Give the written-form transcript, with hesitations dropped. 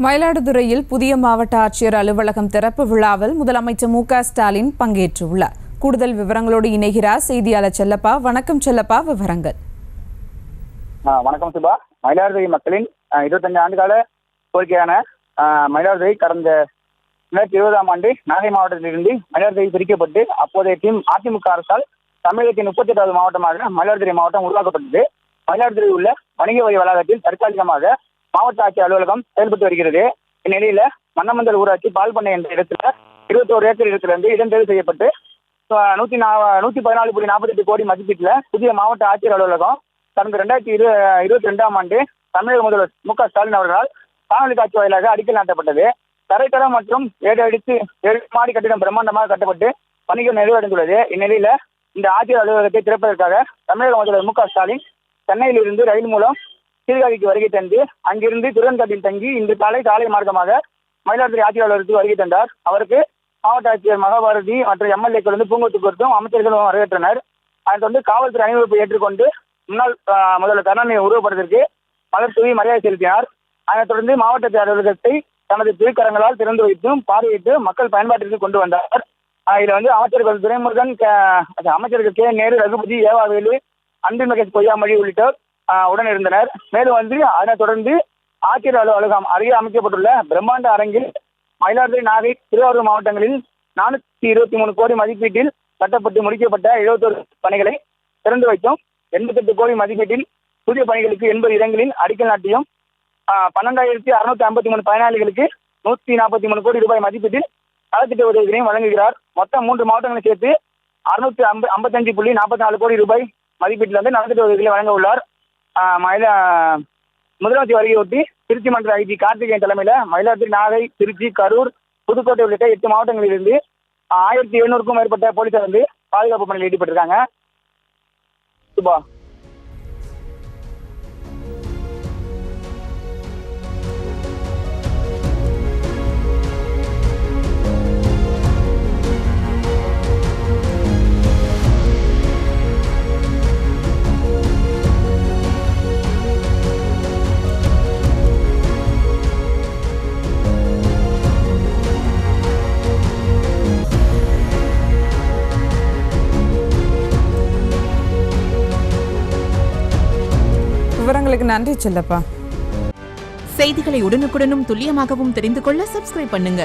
மயிலாடுதுறையில் புதிய மாவட்ட ஆட்சியர் அலுவலகம் திறப்பு விழாவில் முதலமைச்சர் மு.க. ஸ்டாலின் பங்கேற்றுள்ளார். கூடுதல் விவரங்களோடு இணைகிறார் செய்தியாளர் செல்லப்பா. வணக்கம் செல்லப்பா, விவரங்கள். வணக்கம் சுபா. மயிலாடுதுறை மக்களின் 25 ஆண்டுகால கோரிக்கையான மயிலாடுதுறை கடந்த 2020ஆம் ஆண்டு நாகை மாவட்டத்திலிருந்து மயிலாடுதுறை பிரிக்கப்பட்டு அப்போதைய அதிமுக அரசால் தமிழகத்தின் 38வது மாவட்டமாக மயிலாடுதுறை மாவட்டம் உருவாக்கப்பட்டது. மயிலாடுதுறை உள்ள வணிக வரி வளாகத்தில் தற்காலிகமாக மாவட்ட ஆட்சியர் அலுவலகம் செயல்பட்டு வருகிறது. இந்நிலையில மன்னமந்தல் ஊராட்சி பால்பண்ணை என்ற இடத்துல 21 ஏக்கர் இடத்திலிருந்து இடம்பெயர்வு செய்யப்பட்டு 114.48 கோடி மதிப்பீட்டில் புதிய மாவட்ட ஆட்சியர் அலுவலகம் கடந்த 2022ஆம் ஆண்டு தமிழக முதல்வர் மு.க. ஸ்டாலின் அவர்களால் காணொலி காட்சி வாயிலாக அடிக்கல் நாட்டப்பட்டது. தரைத்தளம் மற்றும் 7 மாடி கட்டிடம் பிரம்மாண்டமாக கட்டப்பட்டு பணிகள் நிறைவடைந்துள்ளது. இந்நிலையில இந்த ஆட்சியர் அலுவலகத்தை திறப்பதற்காக தமிழக முதல்வர் மு.க. ஸ்டாலின் சென்னையில் இருந்து ரயில் மூலம் சீர்காழிக்கு வருகை தந்து அங்கிருந்து திருவன்காட்டில் தங்கி இன்று காலை மார்க்கமாக மயிலாடுதுறை ஆட்சியர் அலுவலகத்துக்கு வருகை தந்தார். அவருக்கு மாவட்ட ஆட்சியர் மகாபாரதி மற்றும் எம்எல்ஏக்கள் பூங்கொத்து கொடுத்தும் அமைச்சர்களும் வரவேற்றனர். அதை தொடர்ந்து காவல்துறை அணிவகுப்பை ஏற்றுக்கொண்டு முன்னாள் முதல்வர் கருணாநிதி உருவப்படத்திற்கு மலர் தூவி மரியாதை செலுத்தினார். அதைத் தொடர்ந்து மாவட்ட அலுவலகத்தை தனது திருக்கரங்களால் திறந்து வைத்தும் பார்வையிட்டு மக்கள் பயன்பாட்டிற்கு கொண்டு வந்தார். இதில் அமைச்சர்கள் துரைமுருகன், அமைச்சர்கள் கே. நேரு, ரகுபதி, ஏவாவேலு, அன்பில் மகேஷ் பொய்யாமொழி உள்ளிட்டோர் உடன் இருந்தனர். மேலும் அதனைத் தொடர்ந்து ஆட்சியர் அலுவலகம் அருகே அமைக்கப்பட்டுள்ள பிரம்மாண்ட அரங்கில் மயிலாடுதுறை, நாகை, திருவாரூர் மாவட்டங்களில் 423 கோடி மதிப்பீட்டில் கட்டப்பட்டு முடிக்கப்பட்ட 71 பணிகளை திறந்து வைத்தும் 88 கோடி மதிப்பீட்டில் புதிய பணிகளுக்கு 80 இடங்களில் அடிக்கல் நாட்டியும் 12,653 பயனாளிகளுக்கு 143 கோடி ரூபாய் மதிப்பீட்டில் நலத்திட்ட உதவிகளையும் வழங்குகிறார். மொத்தம் 3 மாவட்டங்களை சேர்த்து 655.44 கோடி ரூபாய் மதிப்பீட்டில் நலத்திட்ட உதவிகளை வழங்க உள்ளார். முதலமைச்சர் வருகையொட்டி திருச்சி மண்டல ஐஜி கார்த்திகேயன் தலைமையில மயிலாடுதுறை, நாகை, திருச்சி, கரூர், புதுக்கோட்டை உள்ளிட்ட 8 மாவட்டங்களிலிருந்து 1700க்கும் மேற்பட்ட போலீசார் பாதுகாப்பு பணியில் ஈடுபட்டிருக்காங்க. சுபா. விவரங்களுக்கு நன்றி செல்லப்பா. செய்திகளை உடனுக்குடனும் துல்லியமாகவும் தெரிந்து கொள்ள சப்ஸ்கிரைப் பண்ணுங்க.